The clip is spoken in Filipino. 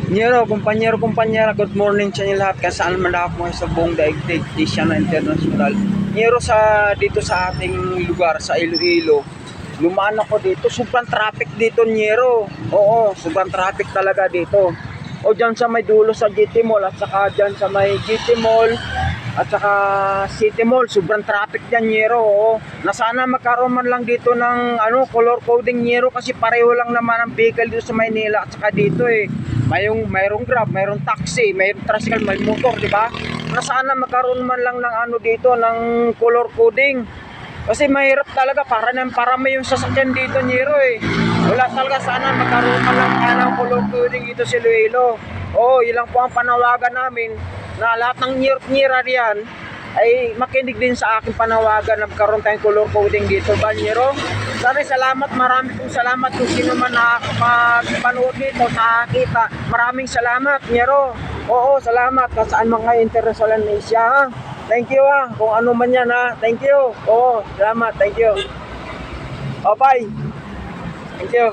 Nyero, kumpanyero, good morning sa inyo lahat kung saan man ako sa buong daigdig, Asia na International. Nyero dito sa ating lugar, sa Iloilo. Lumaan ako dito, sobrang traffic dito, Nyero. Oo, sobrang traffic talaga dito. O dyan sa may dulo sa GT Mall at saka dyan sa may GT Mall at saka City Mall, sobrang traffic dyan, Nyero. Oo. Na sana magkaroon man lang dito ng color coding, Nyero, kasi pareho lang naman ang vehicle dito sa Maynila at saka dito eh. Mayroong Grab, mayroong taxi, mayroong tricycle, may motor, di ba? Na sana magkaroon man lang ng dito ng color coding. Kasi mahirap talaga para may yung sasakyan dito, Nyero eh. Wala talaga, sana magkaroon man lang ng color coding dito sa Iloilo. Oo, ilang po ang panawagan namin na lahat ng nyera riyan ay makinig din sa aking panawagan na magkaroon tayong color coding dito, Banyero. Sabi, salamat, marami pong salamat kung sino man nakakapanood dito, nakakita. Maraming salamat, Nyero. Oo, salamat. Kasaan mga international na Asia, ha? Thank you, ha. Kung ano man yan, ha. Thank you. Oo, salamat. Thank you. Oh, bye. Thank you.